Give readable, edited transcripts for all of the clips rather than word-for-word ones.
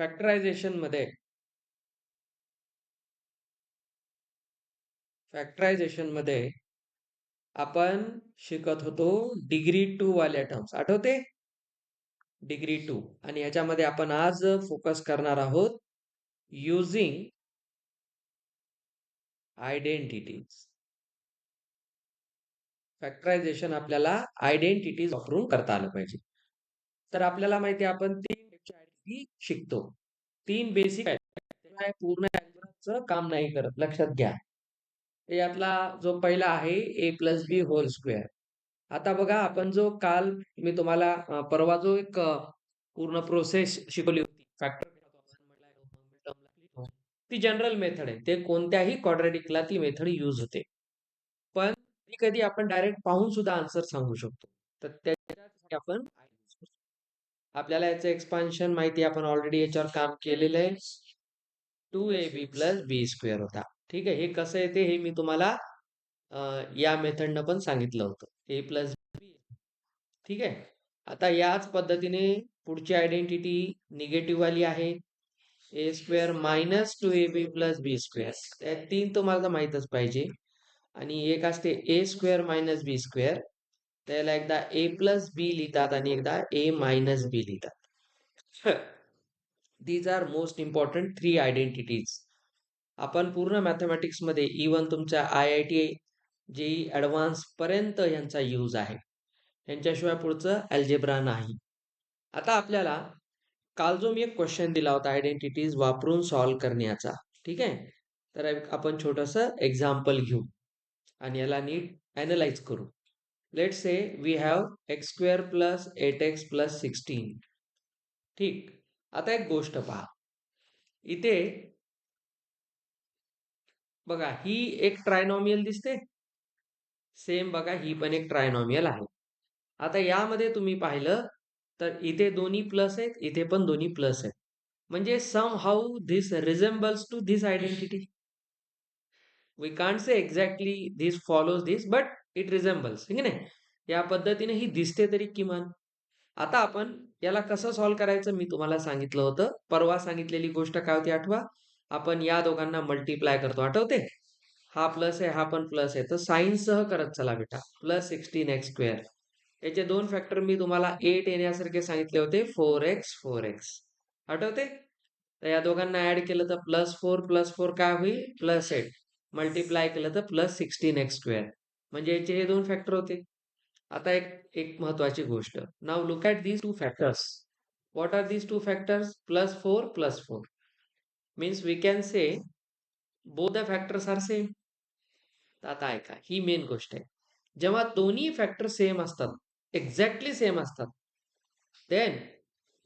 Factorisation मध्ये factorisation मध्ये आपण शिकत होतो डिग्री 2 वाल्या टर्म्स आठवते. डिग्री 2 आणि याच्यामध्ये आपण आज फोकस करणार आहोत युजिंग आयडेंटिटीज. फॅक्टरायझेशन आपल्याला आयडेंटिटीज वापरून करता आलं पाहिजे. तर आपल्याला माहिती आहे आपण 3 आयडेंटिटी शिकतो. 3 बेसिक आहेत. पूर्ण अल्जेब्राचं काम नाही करत, लक्षात घ्या. यातला जो पहिला आहे ए प्लस बी होल स्क्वेअर. आता बघा आपण जो काल मी तुम्हाला परवा जो एक पूर्ण प्रोसेस शिकवली होती फॅक्टर, ती जनरल मेथड आहे. ते कोणत्याही क्वाड्रॅटिकला ती मेथड यूज होते. पण कधी कधी आपण डायरेक्ट पाहून सुद्धा आन्सर सांगू शकतो. तर त्याच्यासाठी आपण आपल्याला याचं एक्सपान्शन माहिती आपण ऑलरेडी याच्यावर काम केलेलं आहे. 2ab प्लस बी स्क्वेअर होता. ठीक आहे. हे कसं येते हे मी तुम्हाला या मेथडनं पण सांगितलं होतं. ए प्लस बी. ठीक आहे. आता याच पद्धतीने पुढची आयडेंटिटी निगेटिव्ह वाली आहे. ए स्क्वेअर मायनस 2ab प्लस बी स्क्वेअर. त्या 3 तुम्हाला माहीतच पाहिजे. आणि एक असते ए स्क्वेअर मायनस बी स्क्वेअर. त्याला एकदा ए प्लस बी लिहितात आणि एकदा ए मायनस बी लिहितात. These are most important 3 identities. आपण पूर्ण मॅथमॅटिक्स मध्ये इवन तुमच्या IIT जेई ऍडव्हान्स पर्यंत यांचा यूज आहे. यांच्याशिवाय पुढचं अल्जेब्रा नाही. आता आपल्याला काल जो मी एक क्वेश्चन दिला होता आयडेंटिटीज वापरून सॉल्व्ह करण्याचा, ठीक आहे. तर आपण छोटस एक्झाम्पल घेऊ आणि याला नीट अनालाइज करू. Let say we have x square plus 8x plus 16. ठीक. आता एक गोष्ट पहा इथे बघा, ही एक ट्रायनॉमियल दिसते. सेम बघा, ही पण एक ट्रायनॉमियल आहे. आता यामध्ये तुम्ही पाहिलं तर इथे दोन्ही प्लस आहेत, इथे पण दोन्ही प्लस आहेत. म्हणजे somehow this resembles to this identity. We can't say exactly this follows this, but it resembles. ठीक आहे. या पद्धतीने ही दिसते तरी किमान. आता आपण याला कसं सॉल्व्ह करायचं मी तुम्हाला सांगितलं होतं. परवा सांगितलेली गोष्ट काय होती आठवा. आपण या दोघांना मल्टिप्लाय करतो, आठवते. हा प्लस आहे, हा पण प्लस आहे. तर साइन सह करत चला बेटा. Plus 16x square. याचे 2 फॅक्टर मी तुम्हाला 8 येण्यासारखे सांगितले होते. 4x 4x आठवते. तर या दोघांना ऍड केलं तर प्लस 4 काय होईल, प्लस 8. मल्टिप्लाय केलं तर प्लस 16x स्क्वेअर. म्हणजे याचे हे 2 फॅक्टर होते. आता एक महत्वाची गोष्ट. Now look at these 2 factors. What are these 2 factors? +4 means we can say both the factors are same. आता ऐका, ही मेन गोष्ट आहे. जेव्हा दोन्ही फॅक्टर सेम असतात, एक्झॅक्टली सेम असतात, देन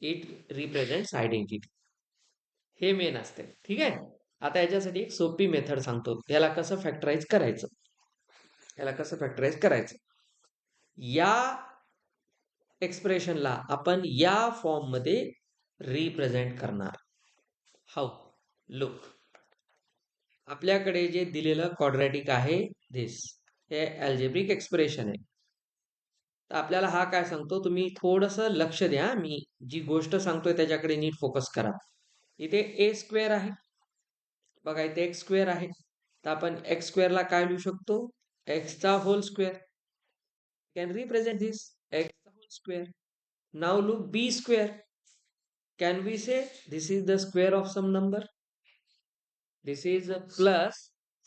इट रिप्रेझेंट्स आयडेंटिटी. हे मेन असते. ठीक आहे. आता याच्यासाठी एक सोपी मेथड सांगतो. याला कसं फॅक्टराइज करायचं. या एक्सप्रेशनला आपण या फॉर्म मध्ये रिप्रेझेंट करणार. हाऊ? लुक, आपल्याकडे जे दिलेलं क्वाड्रॅटिक आहे दिस, हे अल्जेब्रिक एक्सप्रेशन आहे. तर आपल्याला हा काय सांगतो, तुम्ही थोडस लक्ष द्या. मी जी गोष्ट सांगतोय त्याच्याकडे नीट फोकस करा. इथे ए स्क्वेअर आहे बघा, इथे एक्स स्क्वेअर आहे. तर आपण एक्स स्क्वेअरला काय लिहू शकतो, एक्सचा whole square. Can represent this एक्सचा whole square. Now look B square. Can we say this is the square of some number? This is a plus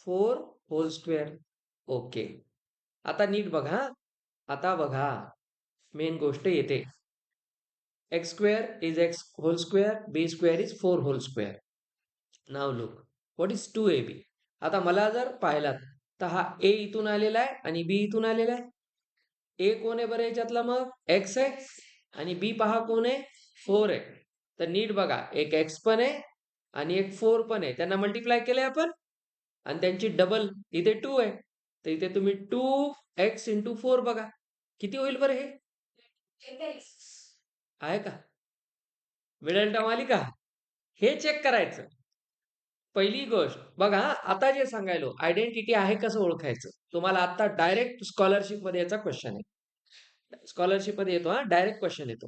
4 whole square. Okay. आता नीट बघा. आता बघा, मेन गोष्ट येते. X square is x whole square, b square is 4 whole square. Now look, what is 2ab? आता मला जर पाहिलात तर हा a इथून आलेला आहे आणि b इथून आलेला आहे. a कोण आहे बरं याच्यातला, मग x आहे, आणि b पहा कोण आहे, 4 आहे. तर नीट बघा, एक x पण आहे आणि एक 4 पण आहे. त्यांना मल्टिप्लाय केलंय आपण आणि त्यांची डबल इथे 2 आहे. तर इथे तुम्ही 2x इंटू 4 बघा किती होईल बरं. हे आहे का, मिडल टर्म आली का, हे चेक करायचं. पहिली गोष्ट बघा. आता जे सांगायलो आयडेंटिटी आहे कसं ओळखायचं, तुम्हाला आता डायरेक्ट स्कॉलरशिप मध्ये याचा क्वेश्चन आहे. स्कॉलरशिप मध्ये येतो, हा डायरेक्ट क्वेश्चन येतो.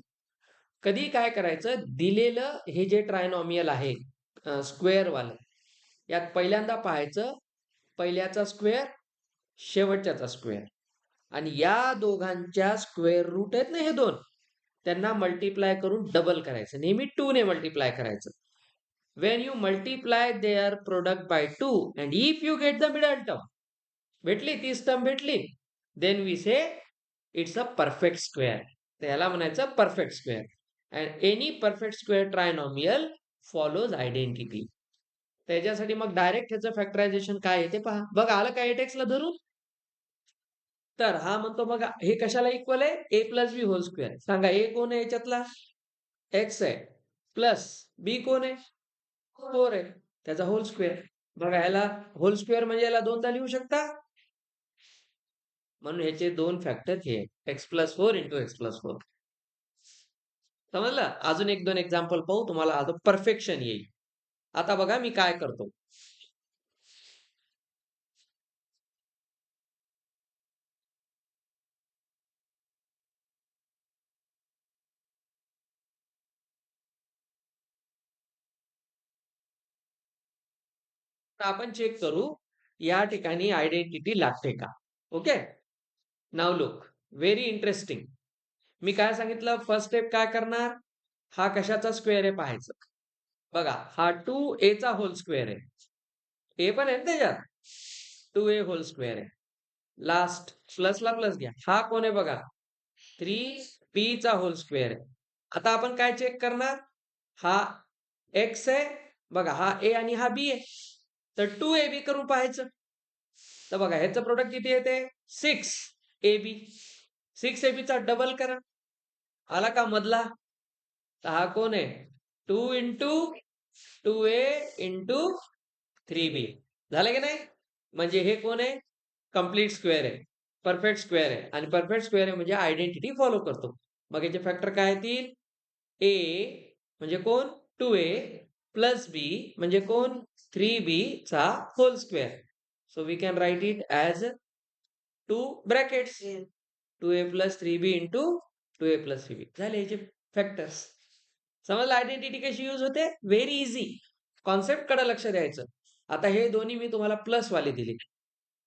कधी काय करायचं, दिलेलं हे जे ट्रायनॉमियल आहे स्क्वेअर वालं, यात पहिल्यांदा पाहायचं पहिल्याचा स्क्वेअर, शेवटच्याचा स्क्वेअर, आणि या दोघांच्या स्क्वेअर रूट आहेत ना हे दोन, त्यांना मल्टिप्लाय करून डबल करायचं. नेहमी 2 ने मल्टिप्लाय करायचं. When you multiply their product by 2 and if you get the middle term, भेटली तीच टर्म भेटली, then we say it's a perfect square. त्याला म्हणायचं perfect square. And any perfect square trinomial follows identity. त्याच्यासाठी मग direct ह्याचं factorisation काय आहे ते पहा. बघा आलं काय ला धरून. तर हा म्हणतो बघा हे कशाला इक्वल आहे, ए प्लस बी होल स्क्वेअर. सांगा ए कोण आहे याच्यातला, एक्स आहे, प्लस बी कोण आहे, 4 आहे, त्याचा होल स्क्वेअर. बघा याला होल स्क्वेअर म्हणजे याला दोनदा लिहू शकता, म्हणून ह्याचे दोन फॅक्टर हे x plus 4 into x plus 4. समजलं. अजून एक दोन एक्झाम्पल पाहू, तुम्हाला आता परफेक्शन येईल. आता बघा मी काय करतो, आपण चेक करू या ठिकाणी आयडेंटिटी लागते का. Okay, now look, very interesting. मी काय सांगितलं, फर्स्ट स्टेप काय करणार, हा कशाचा स्क्वेअर आहे पाहायचं. बघा हा 2a चा होल स्क्वेअर आहे, ए पण आहे त्याच्यात, 2a होल स्क्वेअर आहे. लास्ट प्लसला प्लस घ्या, हा कोण आहे बघा, 3b चा होल स्क्वेअर आहे. आता आपण काय चेक करणार, हा एक्स आहे बघा, हा ए आणि हा बी आहे, तर 2ab करून पाहायचं. तर बघा ह्याचं प्रोडक्ट किती येते, 6ab. 6ab चा डबल करा, आला का मधला, तर हा कोण आहे, 2 इंटू 2a इंटू 3b. झालं की नाही. म्हणजे हे कोण आहे, कम्प्लीट स्क्वेअर आहे, परफेक्ट स्क्वेअर आहे, आणि परफेक्ट स्क्वेअर आहे म्हणजे आयडेंटिटी फॉलो करतो. मग याचे फॅक्टर काय येतील, ए म्हणजे कोण, 2a प्लस बी म्हणजे कोण, 3b चा whole square. So we can write it as 2 brackets, 2a plus 3b into 2a plus 3b. झाले याचे फॅक्टर्स. समजलं आयडेंटिटी कशी यूज होते, व्हेरी इझी. कॉन्सेप्ट कडे लक्ष द्यायचं. आता हे दोन्ही मी तुम्हाला प्लस वाले दिले,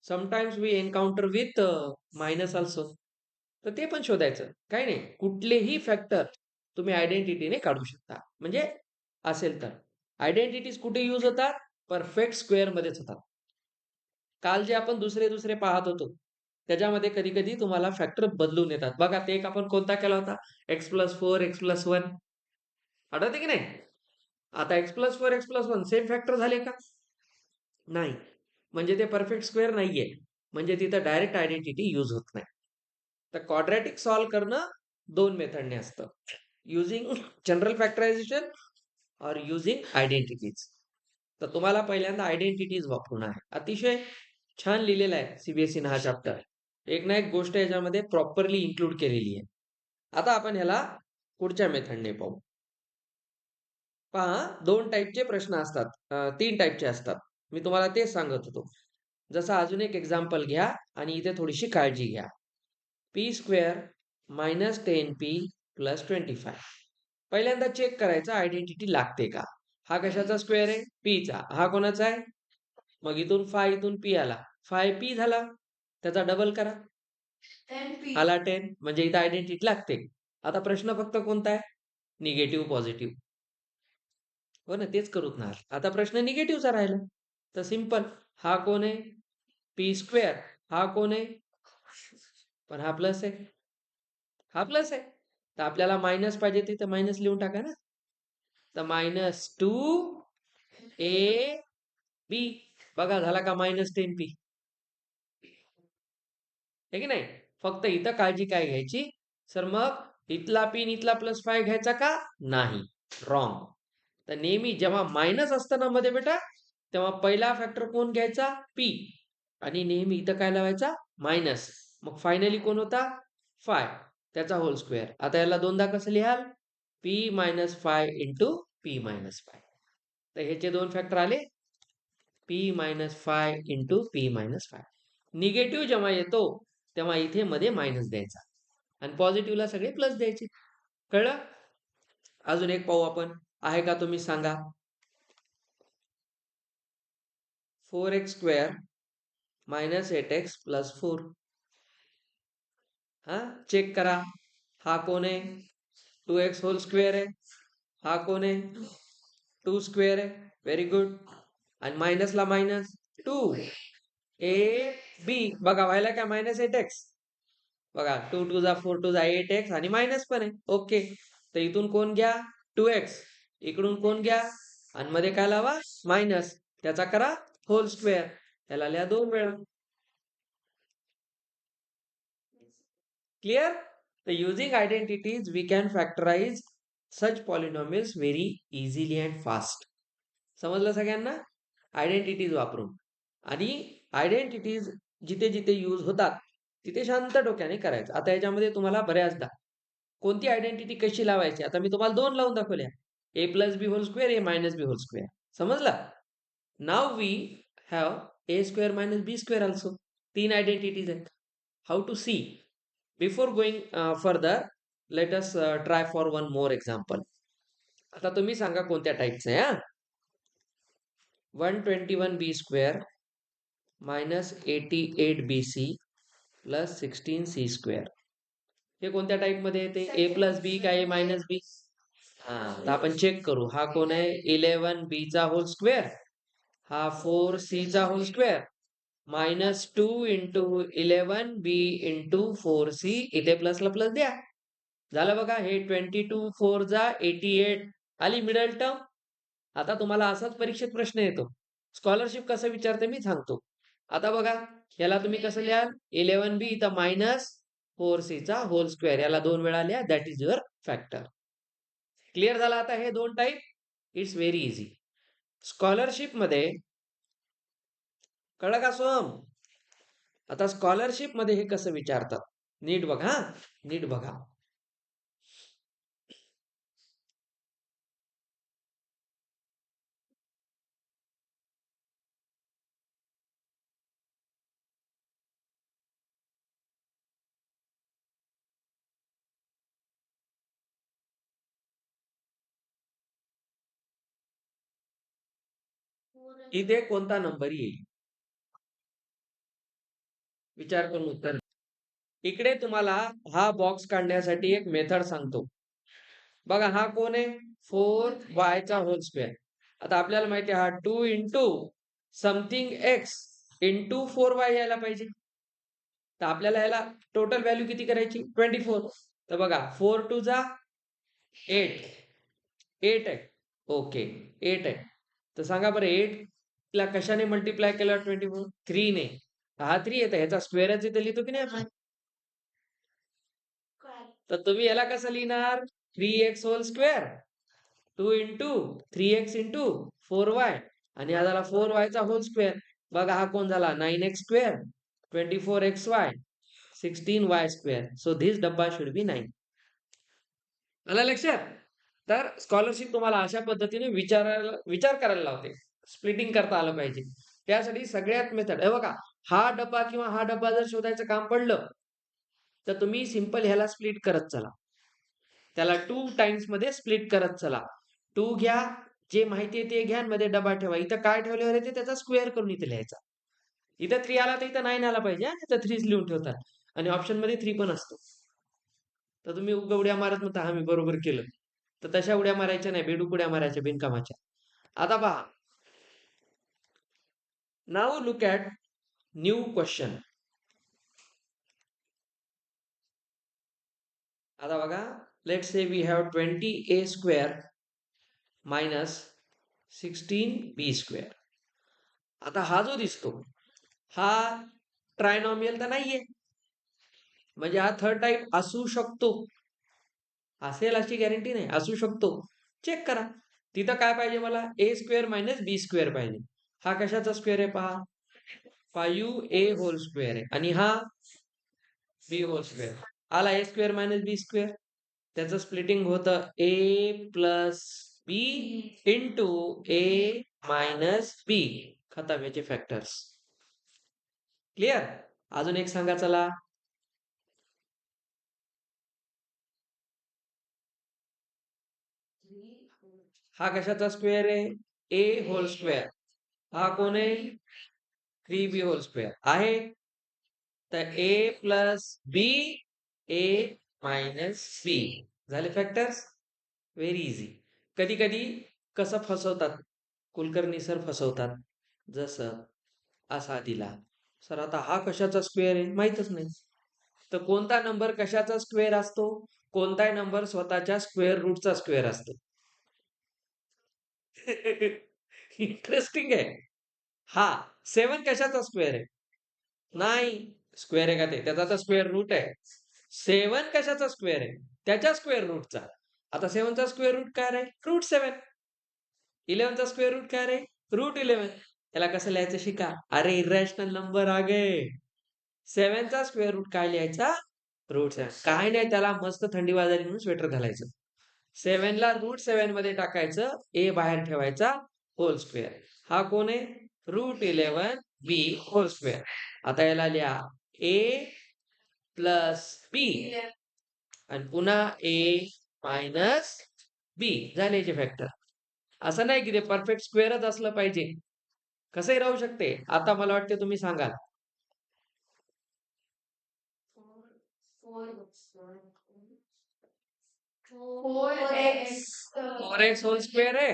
sometimes we encounter with minus also, तर ते पण शोधायचं. काही नाही, कुठलेही फॅक्टर तुम्ही आयडेंटिटीने काढू शकता, म्हणजे असेल तर. आयडेंटिटीज कुठे यूज होतात, परफेक्ट स्क्वेअर मध्येच होतात. काल जे आपण दुसरे दुसरे पाहत होतो त्याच्यामध्ये कधी कधी तुम्हाला फॅक्टर बदलून येतात. बघा ते एक आपण कोणता केला होता, एक्स प्लस 4 एक्स प्लस 1, आठवते की नाही. आता x plus 4 x plus 1 same factor झाले का, नाही, म्हणजे ते परफेक्ट स्क्वेअर नाहीये, म्हणजे तिथं डायरेक्ट आयडेंटिटी यूज होत नाही. तर क्वाड्रॅटिक सॉल्व्ह करणं दोन मेथडने असतं, युझिंग जनरल फॅक्टरायझेशन और युझिंग आयडेंटिटीज. तर तुम्हाला पहिल्यांदा आयडेंटिटीज वापरून आहे. अतिशय छान लिहिलेला आहे सीबीएसईने हा चॅप्टर, एक ना एक गोष्ट याच्यामध्ये प्रॉपरली इन्क्लूड केलेली आहे. आता आपण ह्याला पुढच्या मेथडने पाहू. पहा दोन टाईपचे प्रश्न असतात, 3 टाईपचे असतात, मी तुम्हाला तेच सांगत होतो. जसं अजून एक एक्झाम्पल घ्या आणि इथे थोडीशी काळजी घ्या. P square minus 10p plus 25. पहिल्यांदा चेक करायचं आयडेंटिटी लागते का. हा कशाचा स्क्वेअर आहे, पीचा. हा कोणाचा आहे, मग इथून 5 इथून पी आला, 5p झाला, त्याचा डबल करा, आला 10, म्हणजे इथं आयडेंटिटी लागते. आता प्रश्न फक्त कोणता आहे, निगेटिव्ह पॉझिटिव्ह. हो ना, तेच करूत ना. आता प्रश्न निगेटिव्हचा राहिला, तर सिंपल, हा कोण आहे, पी स्क्वेअर, हा कोण आहे, पण हा प्लस आहे, हा प्लस आहे, तर आपल्याला मायनस पाहिजे तिथे मायनस लिहून टाका ना. तर -2ab, बघा झाला का -10p, आहे की नाही. फक्त इथं काळजी काय घ्यायची सर, मग इथला पी इथला +5 घ्यायचा का, नाही, रॉंग. तर नेहमी जेव्हा मायनस असतं ना मध्ये बेटा, तेव्हा पहिला फॅक्टर कोण घ्यायचा, पी, आणि नेहमी इथं काय लावायचा, मायनस. मग फायनली कोण होता, 5, त्याचा होल स्क्वेअर. आता याला दोनदा कसं लिहाल, p-5 इंटू p-5. तर ह्याचे दोन फॅक्टर आले, p-5 इंटू p-5. निगेटिव्ह जेव्हा येतो तेव्हा इथे मध्ये मायनस द्यायचा, आणि पॉझिटिव्हला सगळे प्लस द्यायचे. कळलं. अजून एक पाहू आपण, आहे का तुम्ही सांगा. 4x² - 8x + 4. हा चेक करा. हा कोण आहे? 2x² आहे. हा कोण आहे? 2² आहे. Very good. आणि मायनसला मायनस 2 ए बी. बघा व्हायला काय -8x. बघा 2 2 जा 4 2 जा 8x आणि मायनस पण आहे. ओके, तर इथून कोण घ्या? 2x. इकडून कोण घ्या? आणि मध्ये काय लावा? मायनस. त्याचा करा होल स्क्वेअर. याला लिहा 2 वेळा. Clear? So using identities, we can factorize such polynomials very easily and fast. समजलं सगळ्यांना? आयडेंटिटीज वापरून. आणि आयडेंटिटीज जिथे जिथे यूज होतात तिथे शांत डोक्याने करायचं. आता याच्यामध्ये तुम्हाला बऱ्याचदा कोणती आयडेंटिटी कशी लावायची, आता मी तुम्हाला 2 लावून दाखवल्या. a+b² a-b². समजलं? Now we have a² - b² also. 3 identities आहेत. How to see? Before going further, let us try for one more example. आता तुम्ही सांगा कोणत्या टाईपचं आहे. 121b² - 88bc + 16c². हे कोणत्या टाईपमध्ये येते? a+b का a-b? तर आपण चेक करू. हा कोण आहे? 11b चा होल स्क्वेअर. हा 4c चा होल स्क्वेअर -2 × 11b × 4c. इथे प्लसला प्लस द्या. झालं बघा. हे 22 4 जा 88 आली मिडल टर्म. आता तुम्हाला असाच परीक्षेत प्रश्न येतो. स्कॉलरशिप कसं विचारते मी सांगतो. आता बघा, याला तुम्ही कसं लिहाल? 11b इथं -4c चा होल स्क्वेअर. याला 2 वेळा लिहा. That is your factor. Clear झाला आता हे 2 type? It's very easy. Scholarship मध्ये कळलं का सोहम? आता स्कॉलरशिप मध्ये हे कसं विचारतात नीट बघा. नीट बघा. इथे कोणता नंबर येईल? विचार करून उत्तर. इकडे तुम्हाला हा बॉक्स काढण्यासाठी एक मेथड सांगतो. बघा हा कोण आहे? 4y चा होल स्क्वेअर. आता आपल्याला माहिती आहे हा 2 × समथिंग x × 4y यायला पाहिजे. तर आपल्याला याला टोटल व्हॅल्यू किती करायची? 24. तर बघा 4 2 जा 8. 8 आहे. ओके 8 आहे. तर सांगा बरं 8 ला कशाने मल्टिप्लाय केला? 24 3 ने. हा 3 येतं, ह्याचा स्क्वेअरच इथे लिहितो की नाही आपण? तर तुम्ही याला कसं लिहिणार? 3x hole square 2 × 3x × 4y आणि हा झाला 4y चा होल स्क्वेअर. बघा हा कोण झाला? 9x², 24xy, 16y². So this डब्बा शुड बी 9. आलं लक्षात? तर स्कॉलरशिप तुम्हाला अशा पद्धतीने विचार करायला लावते. स्प्लिटिंग करता आलं पाहिजे. त्यासाठी सगळ्यात मेथड हे बघा. हा डब्बा किंवा हा डब्बा जर शोधायचं काम पडलं तर तुम्ही सिंपल ह्याला स्प्लिट करत चला. त्याला 2 टाइम्स मध्ये स्प्लिट करत चला. 2 घ्या, जे माहिती आहे ते घ्या, मध्ये डबा ठेवा. इथं काय ठेवल्यावर येते त्याचा स्क्वेअर करून इथे लिहायचा. इथं 3 आला तर इथं 9 आला पाहिजे. इथं 3 लिहून ठेवतात आणि ऑप्शन मध्ये 3 पण असतो. तर तुम्ही उड्या मारत म्हणता हा मी बरोबर केलं. तर तशा उड्या मारायच्या नाही, बेडूक उड्या मारायच्या बिनकामाच्या. आता पहा. Now look at new question. आता बघा, let's say we have 20a² - 16b². आता हा जो दिसतो हा ट्रायनॉमियल तर नाहीये, म्हणजे हा थर्ड टाइप असू शकतो. असेल अशी गॅरंटी नाही, असू शकतो. चेक करा. तिथं काय पाहिजे मला? a² - b² पाहिजे. हा कशाचा स्क्वेअर आहे पहा? 5a होल स्क्वेअर आहे आणि हा b होल स्क्वेअर. आला a² - b². त्याचं स्प्लिटिंग होतं a + b × a - b. खतम याचे फॅक्टर्स. क्लिअर? अजून एक सांगा चला. हा कशाचा स्क्वेअर आहे? ए होल स्क्वेअर. हा कोण आहे? 3b होल स्क्वेअर आहे. तर A plus B, A minus बी झाले फॅक्टर्स. Very easy. कधी कधी कसं फसवतात कुलकर्णी सर, फसवतात जसं असा दिला सर, आता हा कशाचा स्क्वेअर आहे माहितच नाही. तर कोणता नंबर कशाचा स्क्वेअर असतो? कोणताही नंबर स्वतःच्या स्क्वेअर रूटचा स्क्वेअर असतो. इंटरेस्टिंग आहे. हा 7 कशाचा स्क्वेअर आहे? नाही. स्क्वेअर आहे का ते? त्याचा तर स्क्वेअर रूट आहे. 7 कशाचा स्क्वेअर आहे? त्याच्या स्क्वेअर रूटचा. आता 7चा स्क्वेअर रूट काय आहे? रूट 7. 11चा स्क्वेअर रूट काय आहे? रूट 11. त्याला कसं लिहायचं शिका. अरे इरॅशनल नंबर आ गए. 7चा स्क्वेअर रूट काय लिहायचा? रूट 7. काय नाही, त्याला मस्त थंडी वाजायला म्हणून स्वेटर घालायचं. 7ला रूट 7 मध्ये टाकायचं, ए बाहेर ठेवायचा, होल स्क्वेअर. हा कोण आहे? रूट 11 बी होल स्क्वेअर. आता याला लिहा ए प्लस बी आणि पुन्हा ए मायनस बी झाले याचे फॅक्टर. असं नाही की ते परफेक्ट स्क्वेअरच असलं पाहिजे, कसंही राहू शकते. आता मला वाटते तुम्ही सांगाल 4x होल स्क्वेअर आहे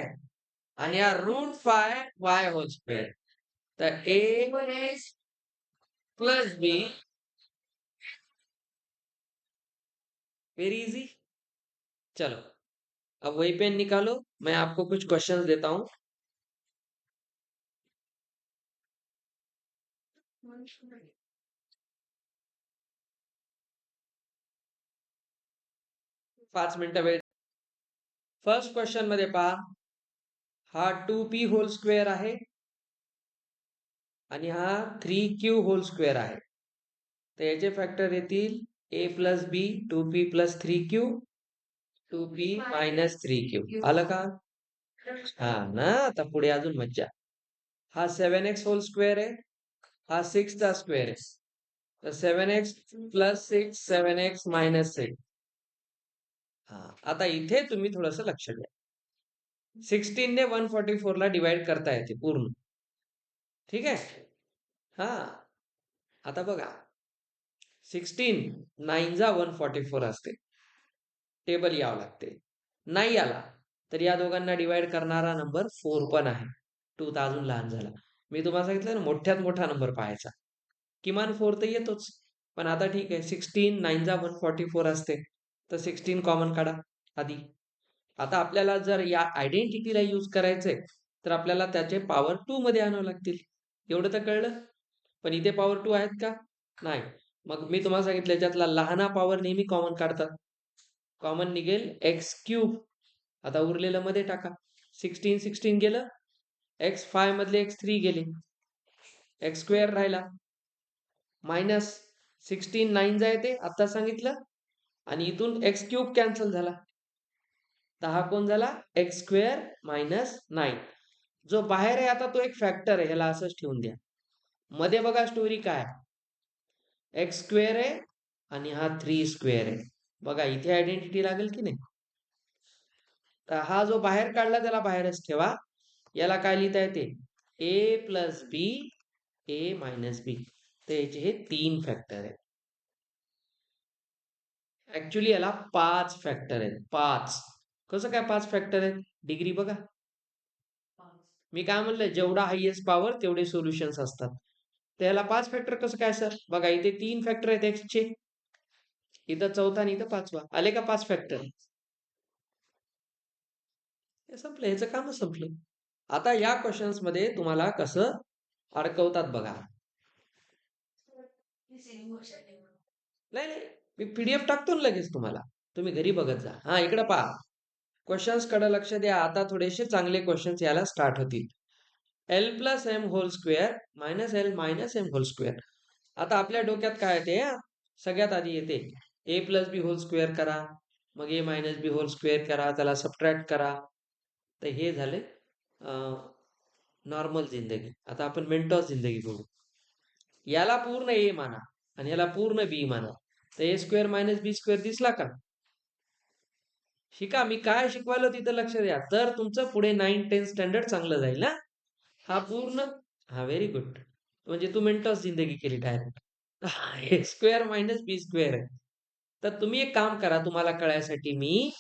आणि हा रूट 5 वाय होल स्क्वेअर. तर A plus B. Very easy. चलो अब वही पेन निकालो, मैं आपको कुछ क्वेश्चंस देता हूं. 5 मिनिटं वेळ. फर्स्ट क्वेश्चन मध्ये पहा, हा 2p होल स्क्वेअर आहे आणि हा 3q होल स्क्वेअर आहे. तर याचे फॅक्टर येतील ए प्लस बी, 2p plus 3q, 2p minus 3q. आलं का? हा ना. आता पुढे अजून मज्जा. हा 7x होल स्क्वेअर आहे, हा 6चा स्क्वेअर आहे. तर 7x प्लस 6, 7x मायनस 6. हा आता इथे तुम्ही थोडस लक्ष द्या. 16 ने 144 ला डिवाइड करता येते पूर्ण. ठीक आहे. हा आता बघा, 16 9 जा 144 असते. टेबल यावं लागते. नाही आला तर या दोघांना डिवाइड करणारा नंबर 4 पण आहे. 2 तर अजून लहान झाला. मी तुम्हाला सांगितलं ना, मोठ्यात मोठा नंबर पाहायचा. किमान 4 तर येतोच. पण आता ठीक आहे, 16 9 जा 144 असते, तर 16 कॉमन काढा आधी. आता आपल्याला जर या आयडेंटिटीला यूज करायचंय तर आपल्याला त्याचे पॉवर 2 मध्ये आणावं लागतील. एवढं तर कळलं. पण इथे पॉवर 2 आहेत का? नाही. मग मी तुम्हाला सांगितलं याच्यातला लहाना पॉवर नेहमी कॉमन काढतात. कॉमन निघेल एक्स क्यूब. आता उरलेलं मध्ये टाका. 16 16 गेलं, x5 मधले x3 गेले, एक्स स्क्वेअर राहिला, मायनस 16 9 जा येते आता सांगितलं, आणि इथून एक्स क्यूब कॅन्सल झाला. तर हा कोण झाला? X square minus 9. जो बाहेर आहे आता तो एक फॅक्टर आहे, ह्याला असंच ठेवून द्या. मध्ये बघा स्टोरी काय, एक्स स्क्वेअर आहे आणि हा 3 स्क्वेअर आहे. बघा इथे आयडेंटिटी लागेल की नाही. तर हा जो बाहेर काढला त्याला बाहेरच ठेवा. याला काय लिहिता येते? A plus B, A minus बी. तर याचे हे 3 फॅक्टर आहेत. ऍक्च्युली याला 5 फॅक्टर आहेत. 5. कसं काय 5 फॅक्टर आहेत? डिग्री बघा. मी काय म्हणलं, जेवढा हायएस्ट पॉवर तेवढे सोल्युशन्स असतात. त्याला 5 फॅक्टर कसं काय सर? बघा इथे 3 फॅक्टर आहेत एक्सचे, इथं चौथा आणि इथं 5वा. आले का 5 फॅक्टर? हे संपलं, ह्याचं कामच संपलं. आता या क्वेश्चन्स मध्ये तुम्हाला कसं अडकवतात बघा. नाही नाही, मी पीडीएफ टाकतो ना लगेच तुम्हाला, तुम्ही घरी बघत जा. हा इकडे पहा, क्वेश्चन्स कडे लक्ष द्या. आता थोडेसे चांगले क्वेश्चन्स याला स्टार्ट होतील. L plus M whole square minus L minus M whole square. आता आपल्या डोक्यात काय येते? सगळ्यात आधी येते A plus B whole square करा, मग A minus B whole square करा, त्याला सबट्रॅक्ट करा. तर हे झाले नॉर्मल जिंदगी. आता आपण मेंटॉस जिंदगी बघू. याला पूर्ण ए माना आणि याला पूर्ण बी माना. तर ए स्क्वेअर मायनस बी स्क्वेअर दिसला का? शिका, मी काय शिकवायलो तिथं लक्ष द्या, तर तुमचं पुढे 9-10 स्टँडर्ड चांगलं जाईल ना. हा पूर्ण, हा व्हेरी गुड. म्हणजे तू मेंटॉस जिंदगी केली डायरेक्ट. ए स्क्वेअर मायनस बी स्क्वेअर आहे. तर तुम्ही एक काम करा, तुम्हाला कळायसाठी मी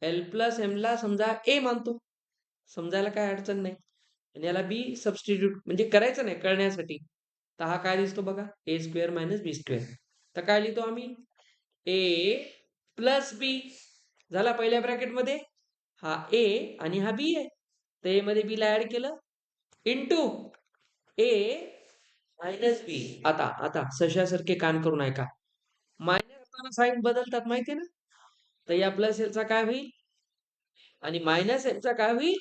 एल प्लस एम ला समजा ए मानतो, समजायला काय अडचण नाही, आणि याला बी सबस्टिट्यूट म्हणजे करायचं नाही कळण्यासाठी. तर हा काय दिसतो बघा, ए स्क्वेअर मायनस बी स्क्वेअर. तर काय लिहितो आम्ही, ए प्लस बी झाला पहिल्या ब्रॅकेटमध्ये, हा ए आणि हा बी आहे, तर ए मध्ये बी ला ऍड केलं, इंटू ए मायनस बी. आता आता सशासारखे कान करून ऐका, मायनस असताना साईन बदलतात माहिती ना. तर या प्लस एलचा काय होईल आणि मायनस एलचा काय होईल,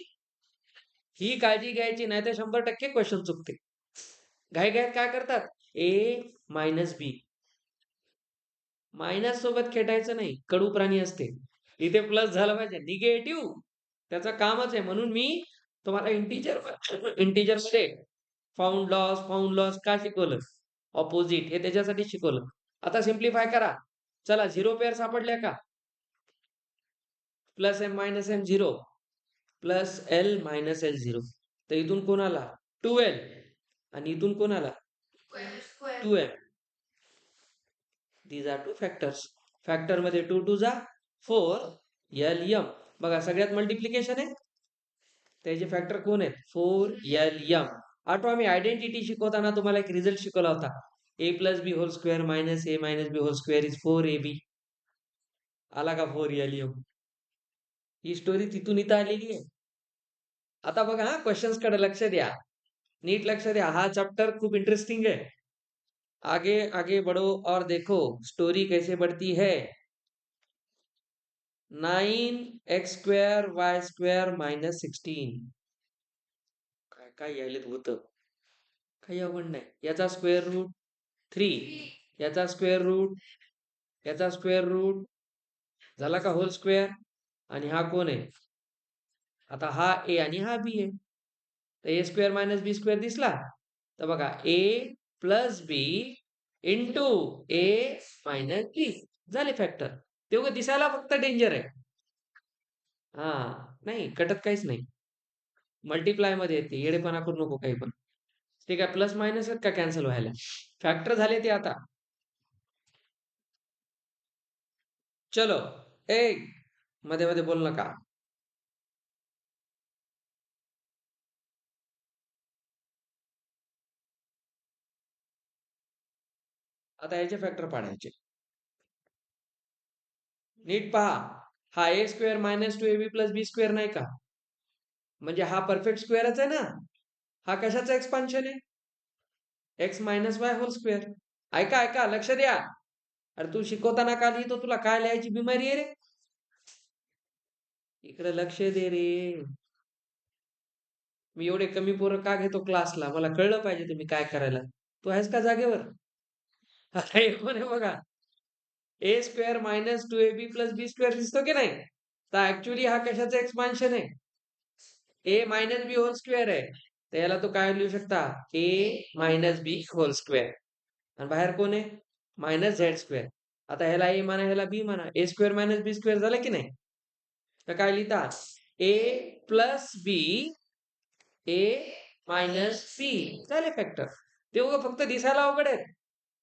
ही काळजी घ्यायची, नाही तर 100% क्वेश्चन चुकते. घाई घाईत काय करतात, ए मायनस बी, मायनस सोबत खेटायचं नाही, कडू प्राणी असते. इथे प्लस झालं पाहिजे, निगेटिव्ह त्याचं कामच आहे. म्हणून मी तुम्हाला इंटीजर मध्ये फाउंड लॉस का शिकवलं, ऑपोजिट हे त्याच्यासाठी शिकवलं. आता सिम्प्लिफाय करा, चला झिरो पेअर सापडल्या का, plus M minus M zero, plus L minus L zero. तर इथून कोणाला 2l आणि इथून कोणाला 2m. These are two factors. Factor मध्ये 2 2 जा 4, एल एम. बघा सगळ्यात मल्टिप्लिकेशन आहे, त्याचे फॅक्टर कोण आहेत, 4 एल एम. आठवा मी आयडेंटिटी शिकवताना तुम्हाला एक रिझल्ट शिकवला होता, A plus B whole square minus A minus B whole square is 4ab. आला का 4 एल एम. ही स्टोरी तिथून इथं आलेली आहे. आता बघा हा, क्वेश्चन्स कडे लक्ष द्या, नीट लक्ष द्या, हा चॅप्टर खूप इंटरेस्टिंग है. आगे आगे बढ़ो और देखो स्टोरी कैसे बढ़ती है. 9x² y² minus 16. काय काय यायलेत होतं, काही अवघड नाही. याचा स्क्वेअर रूट 3, याचा स्क्वेअर रूट, याचा स्क्वेअर रूट झाला का होल स्क्वेअर. आणि हा कोण आहे, आता हा ए आणि हा बी आहे, तर ए स्क्वेअर मायनस बी स्क्वेअर दिसला. तर बघा ए प्लस बी इंटू ए मायनस बी झाले फॅक्टर. ते उगा दिसायला फक्त डेंजर आहे. हा नाही कटत काहीच नाही, मल्टिप्लाय मध्ये येते, येडेपणा करू नको काही पण. ते काय प्लस मायनस का कॅन्सल व्हायला, फॅक्टर झाले ते आता. चलो ए मध्ये मध्ये बोल नका. आता याचे फॅक्टर पाडायचे, नीट पहा. हा ए स्क्वेअर मायनस 2ab प्लस बी स्क्वेअर नाही का, म्हणजे हा परफेक्ट स्क्वेअरच आहे ना. हा कशाचा एक्सपान्शन आहे, X minus Y whole square. ऐका ऐका लक्ष द्या. अरे तू शिकवताना का लिहितो, तुला काय लिहायची बिमारी आहे रे, इकडे लक्ष दे रे. मी एवढे कमी पोरं का घेतो क्लासला, मला कळलं पाहिजे तुम्ही काय करायला. तू आहेस का जागेवर. आता हे कोण आहे बघा, ए स्क्वेअर मायनस 2ab प्लस बी स्क्वेअर दिसतो की नाही. तर ऍक्च्युली हा कशाचं एक्सपान्शन आहे, ए मायनस बी होल स्क्वेअर आहे. तर याला तो काय लिहू शकता, ए मायनस बी होल स्क्वेअर. आणि बाहेर कोण आहे, मायनस झेड स्क्वेअर. आता ह्याला ए म्हणा ह्याला बी म्हणा, ए स्क्वेअर मायनस बी स्क्वेअर झालं की नाही. तर काय लिहितात, ए प्लस बी ए मायनस बी झाले फॅक्टर. ते उगा फक्त दिसायला अवघड आहेत,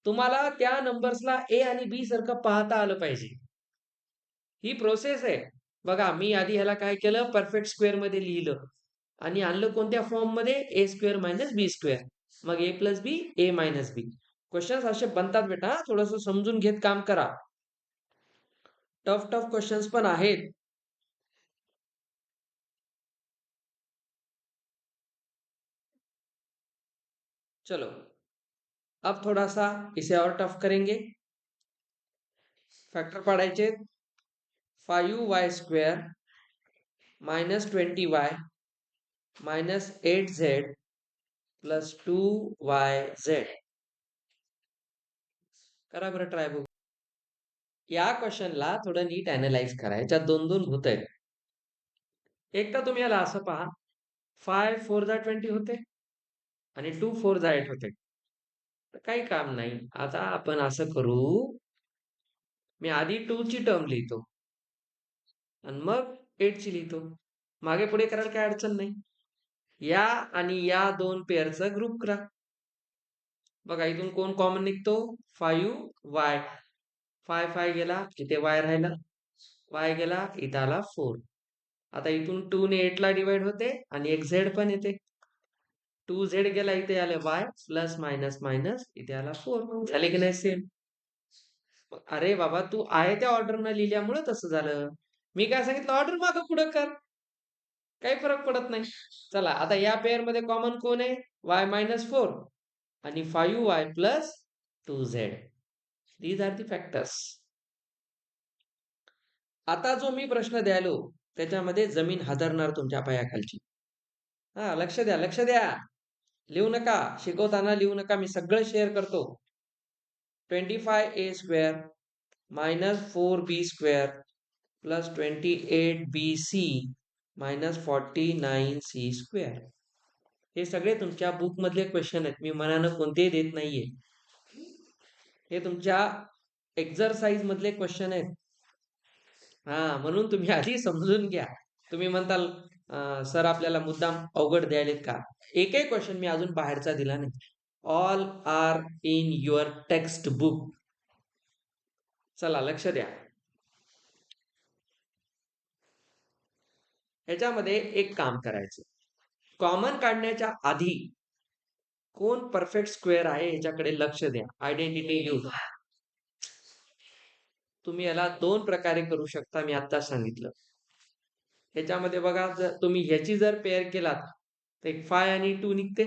तुम्हाला त्या नंबर्सला ए आणि बी सारखं पाहता आलं पाहिजे. ही प्रोसेस आहे. बघा मी आधी ह्याला काय केलं, परफेक्ट स्क्वेअर मध्ये लिहिलं आणि आणलं कोणत्या फॉर्म मध्ये, ए स्क्वेअर मायनस बी स्क्वेअर, मग ए plus B A minus B. Question असे बनतात बेटा, थोडस समजून घेत काम करा. टफ टफ क्वेश्चंस पण आहेत. चलो अब थोड़ा सा इसे और टफ करेंगे. फैक्टर पढ़ाई 5y² minus 20y minus 8z plus 2yz. करा बरं ट्राय बघू. या क्वेश्चनला थोडं नीट अनालाइज करा, याच्यात दोन दोन होत आहेत. एक तर तुम्ही याला असं पहा, 5 4 जा 20 होते आणि 2 4 जा 8 होते. तर काही काम नाही. आता आपण असं करू, मी आधी 2 ची टर्म लिहितो आणि मग 8 ची लिहितो. मागे पुढे करायला काही अडचण नाही. या आणि या दोन पेअरचा ग्रुप करा. बघा इथून कोण कॉमन निघतो? 5y. 5 गेला, इथे y राहिला. y गेला, इथं आला 4. आता इथून 2 ने 8 ला डिवाइड होते आणि एक z पण येते. 2z गेला, इथे आले y प्लस मायनस मायनस, इथे आला 4. झाले की नाही सेम? अरे बाबा, तू आहे त्या ऑर्डरनं लिहिल्यामुळे तसं झालं. मी काय सांगितलं, ऑर्डर मागं पुढं कर, काही फरक पडत नाही. चला आता या पेअर मध्ये कॉमन कोण आहे? y-4 आणि 5y plus 2z. These are the factors. आता जो मी प्रश्न द्यालो त्याच्यामध्ये जमीन हादरणार तुमच्या पायाखालची. हा, लक्ष द्या, लक्ष द्या. लिहू नका, शिकवताना लिहू नका, मी सगळं शेअर करतो. 25a square minus 4b square plus 28bc minus 49c square. हे सगळे तुमच्या बुक मधले क्वेश्चन आहेत, मी मनानं कोणतेही देत नाहीये. हे तुमच्या एक्झरसाइज मधले क्वेश्चन आहेत. हा, म्हणून तुम्ही आधी समजून घ्या. तुम्ही म्हणताल सर आपल्याला मुद्दाम अवघड द्यायलेत का? एकही क्वेश्चन मी अजून बाहेरचा दिला नाही. All are in your text book. चला लक्ष द्या. ह्याच्यामध्ये एक काम करायचं, कॉमन काढण्याच्या आधी कोण परफेक्ट स्क्वेअर आहे ह्याच्याकडे लक्ष द्या. आयडेंटिटी लिहू. तुम्ही याला दोन प्रकारे करू शकता, मी आता सांगितलं. ह्याच्यामध्ये बघा, जर तुम्ही ह्याची जर पेअर केलात तर एक 5 आणि 2 निघते.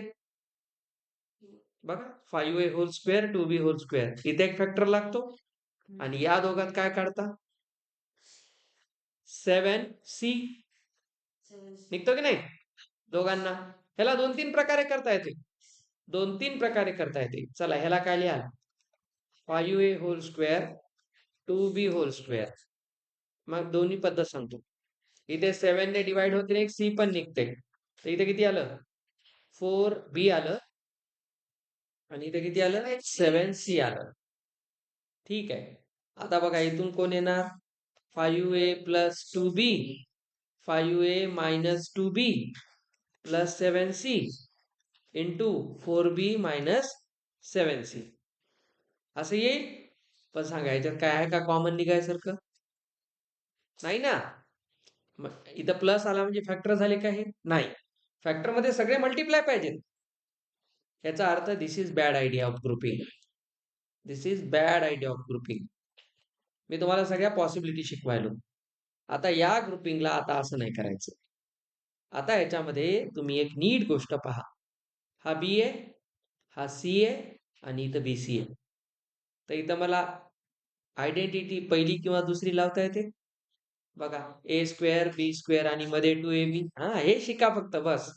बघा, 5a hole square 2b hole square, इथे एक फॅक्टर लागतो. आणि या दोघात काय काढता? 7c निघतो की नाही दोघांना? ह्याला 2-3 प्रकारे करता येते. 2-3 प्रकारे करता येते. चला ह्याला काय लिहाल? 5a hole square 2b hole square. मग दोन्ही पद्धत सांगतो. इथे 7 ने डिवाइड होते, एक c पण निघते. तर इथे किती आलं? 4b आलं आणि इथे किती आलं? 7c आलं. ठीक आहे. आता बघा इथून कोण येणार? 5a plus 2b, 5a minus 2b plus 7c into 4b minus 7c असं येईल. पण सांगा याच्यात काय आहे का कॉमन निघायसारखं? नाही ना. इथं प्लस आला म्हणजे फॅक्टर झाले का? हे नाही. फॅक्टर मध्ये सगळे मल्टिप्लाय पाहिजेत. याचा अर्थ this is bad idea of grouping. This is bad idea of grouping. मी तुम्हाला सगळ्या पॉसिबिलिटी शिकवायलो. आता या ग्रुपिंगला आता असं नाही करायचं. आता याच्यामध्ये तुम्ही एक नीट गोष्ट पहा. हा बी आहे, हा सी आहे आणि इथं बी सी आहे. तर इथं मला आयडेंटिटी पहिली किंवा दुसरी लावता येते. बघा, ए स्क्वेअर बी स्क्वेअर आणि मध्ये 2ab. हा, हे शिका फक्त, बस.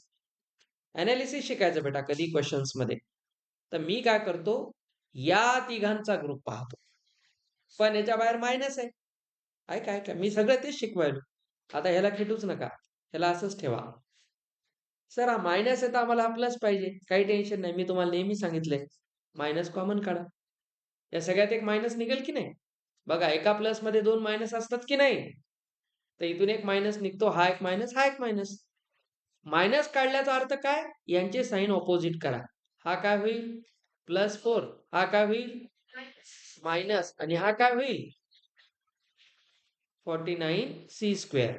अनालिसिस शिकायचं बेटा कधी क्वेश्चन्स मध्ये. तर मी काय करतो, या तिघांचा ग्रुप पाहतो, पण याच्या बाहेर मायनस आहे. ऐका ऐका, मी सगळं तेच शिकवायलो. आता ह्याला खेटूच नका, ह्याला असंच ठेवा. सर हा मायनस आहे तर आम्हाला हा प्लस पाहिजे. काही टेन्शन नाही, मी तुम्हाला नेहमी सांगितलंय मायनस कॉमन काढा. या सगळ्यात एक मायनस निघेल की नाही? बघा, एका प्लस मध्ये 2 मायनस असतात की नाही? तर इथून एक मायनस निघतो, हा एक मायनस, हा एक मायनस. मायनस काढल्याचा अर्थ काय? यांचे साईन ऑपोजिट करा. हा काय होईल? +4. हा काय होईल? मायनस. आणि हा काय होईल? 49c square.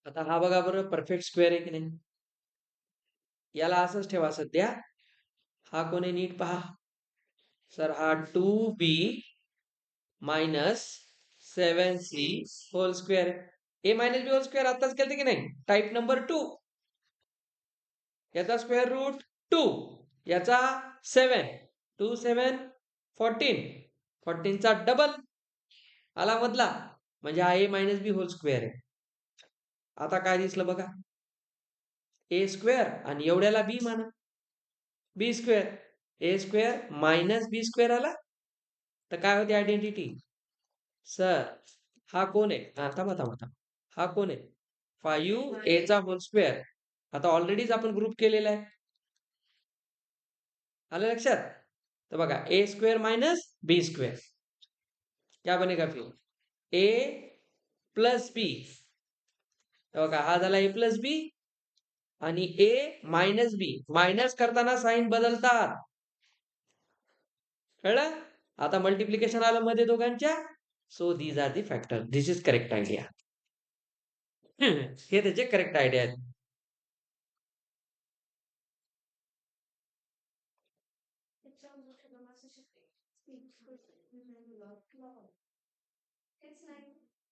आता हा बघा बरं, परफेक्ट स्क्वेअर आहे की नाही? याला असंच ठेवा सध्या. हा कोणी नीट पहा. सर हा 2b minus 7c whole square. A minus B whole square आताच केलं की नाही? Type number 2. याचा स्क्वेअर रूट 2, याचा 7, 2 7 14, 14 चा डबल आला मधला, म्हणजे हा ए मायनस बी होल स्क्वेअर आहे. आता काय दिसलं बघा, ए स्क्वेअर आणि एवढ्याला बी माना, बी स्क्वेअर. ए स्क्वेअर मायनस बी स्क्वेअर आला तर काय होते आयडेंटिटी? सर हा कोण आहे? थांबा थांबा थांबा, हा कोण आहे? 5a चा होल स्क्वेअर. आता ऑलरेडीच आपण ग्रुप केलेला आहे, आलं लक्षात? तर बघा, ए स्क्वेअर मायनस बी स्क्वेअर. क्या बनेगा फिर? ए प्लस बी. बघा हा झाला ए प्लस बी आणि ए मायनस बी. मायनस करताना साईन बदलतात. कळलं? आता मल्टिप्लिकेशन आलं मध्ये दोघांच्या. So these are the factor. This is correct idea. हे त्याचे करेक्ट आयडिया आहेत.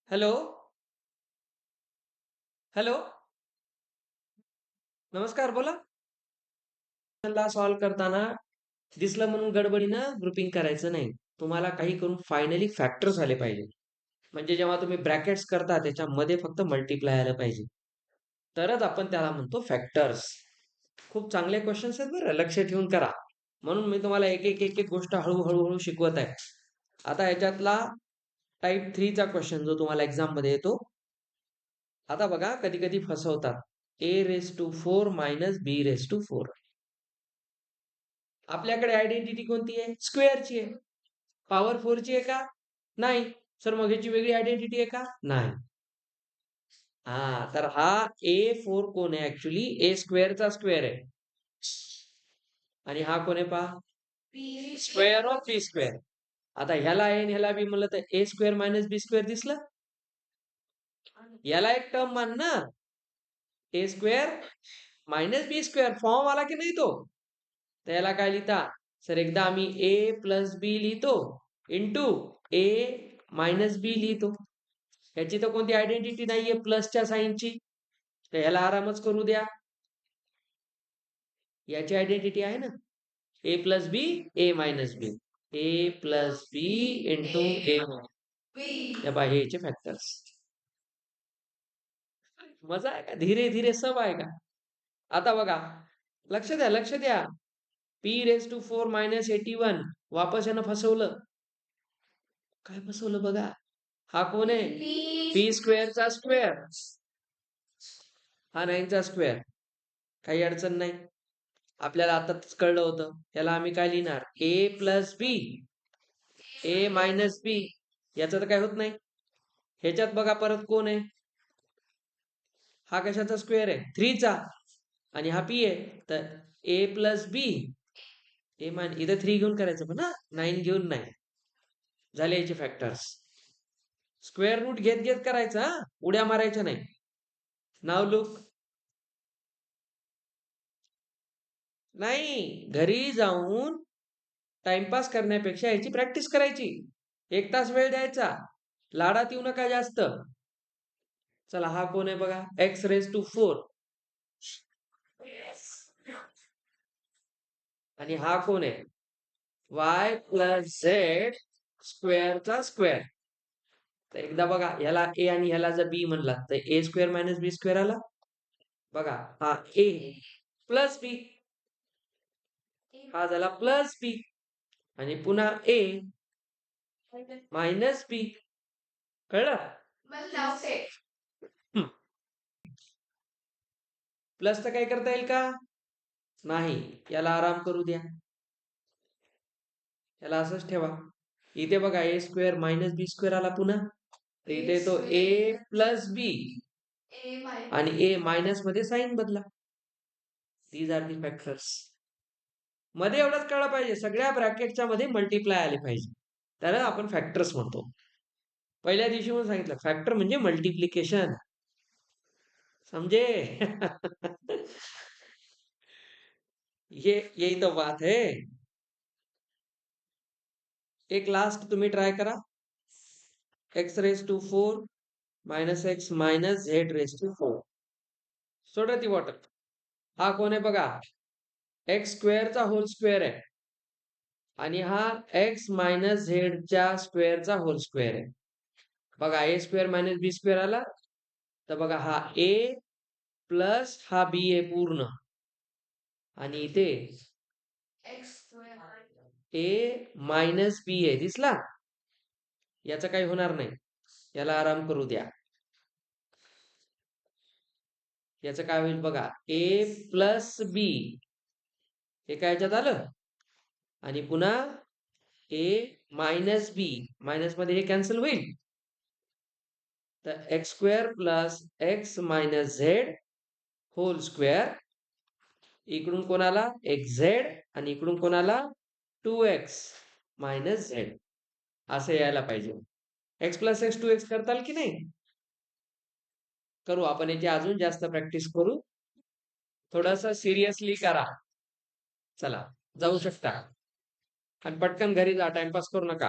हॅलो हॅलो, नमस्कार, बोला. सॉल्व्ह करताना दिसलं म्हणून गडबडीनं ग्रुपिंग करायचं नाही. तुम्हाला काही करून फायनली फॅक्टर्स आले पाहिजे. म्हणजे जेव्हा तुम्ही ब्रॅकेट्स करता त्याच्यामध्ये फक्त मल्टिप्लाय आलं पाहिजे, तरच आपण त्याला म्हणतो फॅक्टर्स. खूप चांगले क्वेश्चन्स आहेत बरं, लक्ष ठेवून करा. म्हणून मी तुम्हाला एक एक एक एक गोष्ट हळूहळू शिकवत आहे. आता याच्यातला टाईप 3 चा क्वेश्चन जो तुम्हाला एक्झाम मध्ये येतो. आता बघा, कधी कधी फसवतात. a⁴ minus b⁴. आपल्याकडे आयडेंटिटी कोणती आहे? स्क्वेअरची आहे. पॉवर 4 ची आहे का? नाही. सर मग ह्याची वेगळी आयडेंटिटी आहे का? नाही. तर हा a⁴ कोण आहे? ऍक्च्युली a² स्क्वेअर आहे. आणि हा कोण आहे पहा? Square of b². आता ह्याला आहे आणि ह्याला बी म्हणलं तर a² मायनस b² दिसलं. याला एक टर्म मान ना, a² मायनस b². फॉर्म आला की नाही तो? तर याला काय लिहिता? सर एकदा आम्ही a प्लस बी लिहितो इंटू a मायनस बी लिहितो. याची तर कोणती आयडेंटिटी नाहीये प्लसच्या साईनची, तर ह्याला आरामच करू द्या. याची आयडेंटिटी आहे ना, ए plus B A minus B. A plus B into ए. हे याचे फॅक्टर्स. मजा आहे का? धीरे धीरे सब आहे का? आता बघा, लक्ष द्या लक्ष द्या. p⁴ मायनस 81 वापस यानं फसवलं. काय फसवलं बघा. हा कोण आहे? p² चा स्क्वेअर, हा 9 चा स्क्वेअर. काही अडचण नाही. आपल्याला आताच कळलं होतं. याला आम्ही काय लिहिणार? a plus B A minus B. याचं तर काय होत नाही. ह्याच्यात बघा परत कोण आहे? हा कशाचा स्क्वेअर आहे? 3 चा. आणि हा p आहे. तर a plus B A minus, इथं 3 घेऊन करायचं पण ना, 9 घेऊन नाही. झाले याचे फॅक्टर्स. स्क्वेअर रूट घेत घेत करायचं, उड्या मारायच्या नाही. Now look. नाही, घरी जाऊन टाइमपास करण्यापेक्षा याची प्रॅक्टिस करायची. 1 तास वेळ द्यायचा. लाडात येऊ नका जास्त. चला हा कोण आहे बघा? x⁴. आणि हा कोण आहे? y प्लस झेड स्क्वेअरचा स्क्वेअर. तर एकदा बघा, ह्याला ए आणि ह्याला जर बी म्हणला तर a² मायनस b² आला. बघा हा ए प्लस बी, हा झाला प्लस बी आणि पुन्हा ए मायनस बी. कळलं? प्लस तर काय करता येईल का? नाही. याला आराम करू द्या. याला असंच ठेवा. इथे बघा a² मायनस b² आला पुन्हा. तर इथे तो a प्लस बी आणि ए मायनस मध्ये साईन बदला. These are the factors. मध्ये एवढंच कळलं पाहिजे, सगळ्या ब्रॅकेटच्या मध्ये मल्टिप्लाय आले पाहिजे, त्याला आपण फॅक्टर्स म्हणतो. पहिल्या दिवशी म्हणून सांगितलं, फॅक्टर म्हणजे मल्टिप्लिकेशन. समजे? ये यही तो बात है. एक लास्ट तुम्ही ट्राय करा. x⁴ minus x minus z⁴. सोडा ती बॉटल. हा कोण आहे बघा? x² चा होल स्क्वेअर आहे आणि हा x मायनस झेडच्या स्क्वेअरचा होल स्क्वेअर आहे. बघा a² मायनस b² आला. तर बघा हा a प्लस हा b आहे पूर्ण, आणि इथे a मायनस b आहे. दिसला? याचं काही होणार नाही. याला आराम करू द्या. याचं काय होईल बघा? a प्लस बी हे काय याच्यात आलं आणि पुन्हा a मायनस बी, मायनस मध्ये हे कॅन्सल होईल. तर X square plus X minus Z whole square, इकडून कोणाला एक्स झेड आणि इकडून कोणाला 2x मायनस झेड असं यायला पाहिजे. एक्स प्लस एक्स 2x करताल की नाही? करू आपण, याची अजून जास्त प्रॅक्टिस करू. थोडस सिरियसली करा. चला जाऊ शकता आणि पटकन घरी जा, टाइमपास करू नका.